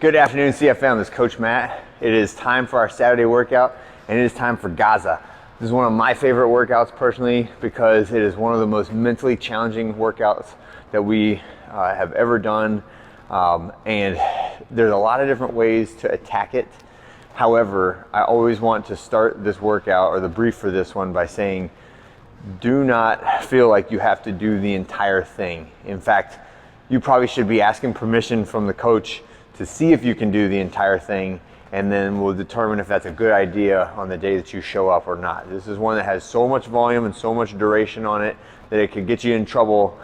Good afternoon, CFM. This is Coach Matt. It is time for our Saturday workout, and it is time for Gaza. This is one of my favorite workouts personally because it is one of the most mentally challenging workouts that we have ever done. And there's a lot of different ways to attack it. However, I always want to start this workout or the brief for this one by saying, do not feel like you have to do the entire thing. In fact, you probably should be asking permission from the coach to see if you can do the entire thing, and then we'll determine if that's a good idea on the day that you show up or not. This is one that has so much volume and so much duration on it that it could get you in trouble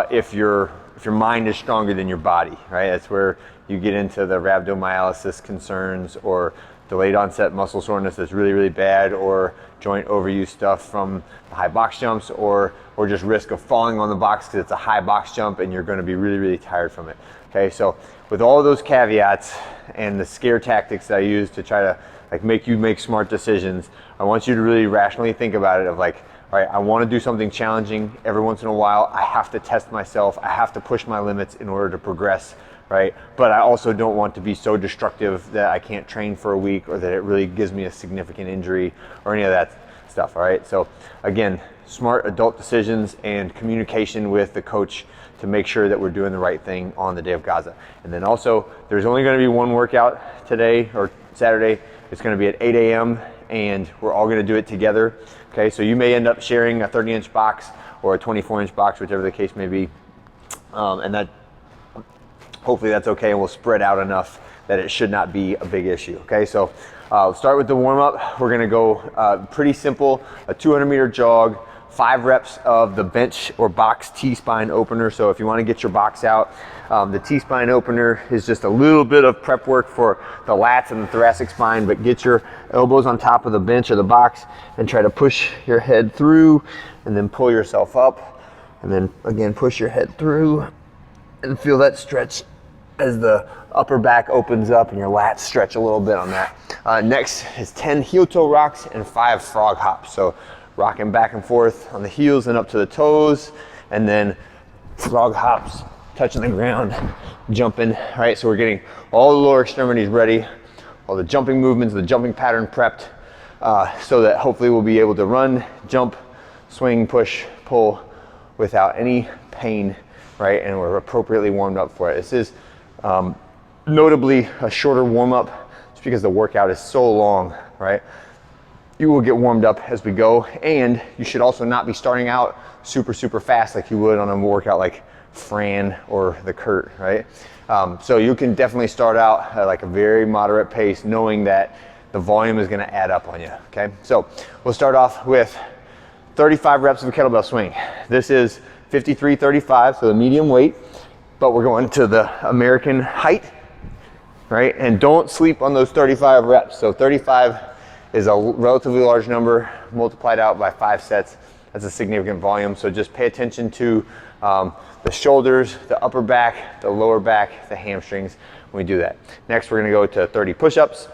if your mind is stronger than your body, right? That's where you get into the rhabdomyolysis concerns or delayed onset muscle soreness that's really, really bad, or joint overuse stuff from the high box jumps, or just risk of falling on the box because it's a high box jump and you're going to be really, really tired from it. Okay, so with all of those caveats and the scare tactics that I use to try to make you make smart decisions, I want you to really rationally think about it of all right, I want to do something challenging every once in a while. I have to test myself. I have to push my limits in order to progress, right? But I also don't want to be so destructive that I can't train for a week or that it really gives me a significant injury or any of that stuff, all right? So again, smart adult decisions and communication with the coach to make sure that we're doing the right thing on the day of Gaza. And then also, there's only going to be one workout today or Saturday. It's going to be at 8 a.m. and we're all going to do it together. Okay, so you may end up sharing a 30-inch box or a 24-inch box, whichever the case may be. And that, hopefully that's okay, and we'll spread out enough that it should not be a big issue. Okay, so we'll start with the warm-up. We're going to go pretty simple, a 200-meter jog, 5 reps of the bench or box T-spine opener. So if you want to get your box out, the T-spine opener is just a little bit of prep work for the lats and the thoracic spine, but get your elbows on top of the bench or the box and try to push your head through and then pull yourself up, and then again push your head through and feel that stretch as the upper back opens up and your lats stretch a little bit on that. Next is 10 heel toe rocks and 5 frog hops. So rocking back and forth on the heels and up to the toes, and then frog hops, touching the ground, jumping, right? So we're getting all the lower extremities ready, all the jumping movements, the jumping pattern prepped, so that hopefully we'll be able to run, jump, swing, push, pull without any pain, right? And we're appropriately warmed up for it. This is notably a shorter warm-up just because the workout is so long, right? You will get warmed up as we go, and you should also not be starting out super, super fast like you would on a workout like Fran or the Kurt, right? So you can definitely start out at a very moderate pace, knowing that the volume is gonna add up on you, okay? So we'll start off with 35 reps of a kettlebell swing. This is 53-35, so the medium weight, but we're going to the American height, right? And don't sleep on those 35 reps. So 35 is a relatively large number multiplied out by 5 sets. That's a significant volume. So just pay attention to the shoulders, the upper back, the lower back, the hamstrings when we do that. Next, we're gonna go to 30 push-ups.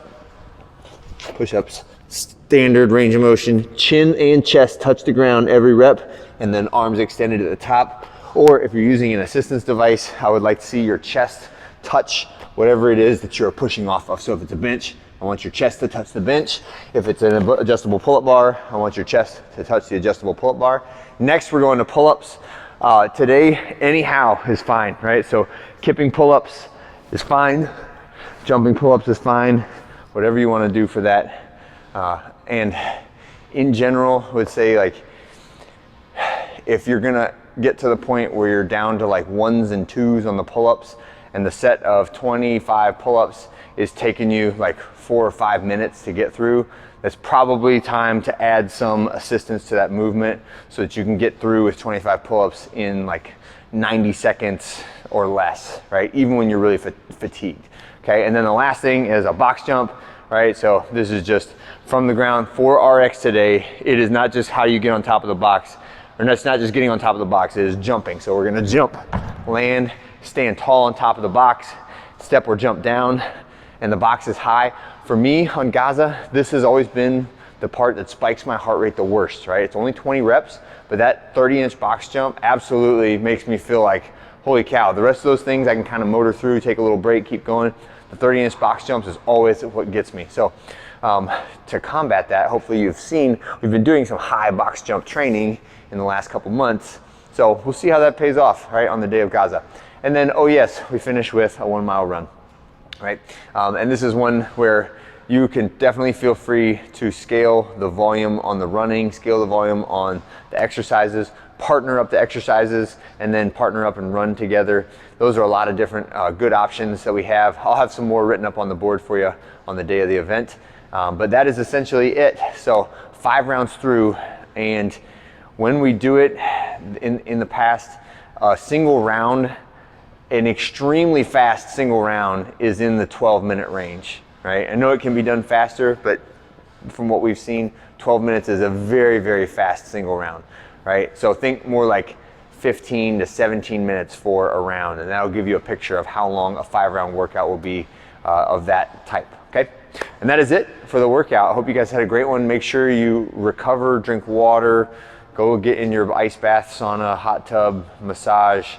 Push-ups, standard range of motion, chin and chest touch the ground every rep, and then arms extended at the top. Or if you're using an assistance device, I would like to see your chest touch whatever it is that you're pushing off of. So if it's a bench, I want your chest to touch the bench. If it's an adjustable pull-up bar, I want your chest to touch the adjustable pull-up bar. Next, we're going to pull-ups. Today, anyhow is fine, right? So kipping pull-ups is fine. Jumping pull-ups is fine. Whatever you want to do for that. And in general, I would say if you're gonna get to the point where you're down to 1s and 2s on the pull-ups, and the set of 25 pull-ups is taking you 4 or 5 minutes to get through, that's probably time to add some assistance to that movement so that you can get through with 25 pull-ups in 90 seconds or less, right? Even when you're really fatigued, okay? And then the last thing is a box jump, right? So this is just from the ground for RX today. It is not just how you get on top of the box, or it's not just getting on top of the box, it is jumping. So we're gonna jump, land, stand tall on top of the box, step or jump down, and the box is high. For me on Gaza, this has always been the part that spikes my heart rate the worst, right? It's only 20 reps, but that 30-inch box jump absolutely makes me feel holy cow. The rest of those things I can kind of motor through, take a little break, keep going. the 30-inch box jumps is always what gets me. So to combat that, hopefully you've seen, we've been doing some high box jump training in the last couple months. So we'll see how that pays off, right, on the day of Gaza. And then, oh yes, we finish with a 1 mile run, right? And this is one where you can definitely feel free to scale the volume on the running, scale the volume on the exercises, partner up the exercises, and then partner up and run together. Those are a lot of different good options that we have. I'll have some more written up on the board for you on the day of the event. But that is essentially it. So 5 rounds through, and when we do it in the past, a single round, an extremely fast single round is in the 12-minute range, right? I know it can be done faster, but from what we've seen, 12 minutes is a very, very fast single round, right? So think more like 15 to 17 minutes for a round, and that'll give you a picture of how long a 5-round workout will be of that type, okay? And that is it for the workout. I hope you guys had a great one. Make sure you recover, drink water, go get in your ice bath, sauna, hot tub, massage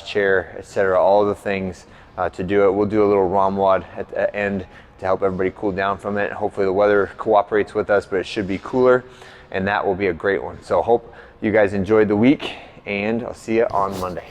chair, etc. All the things to do it. We'll do a little ROMWOD at the end to help everybody cool down from it. Hopefully the weather cooperates with us, but it should be cooler, and that will be a great one. So hope you guys enjoyed the week, and I'll see you on Monday.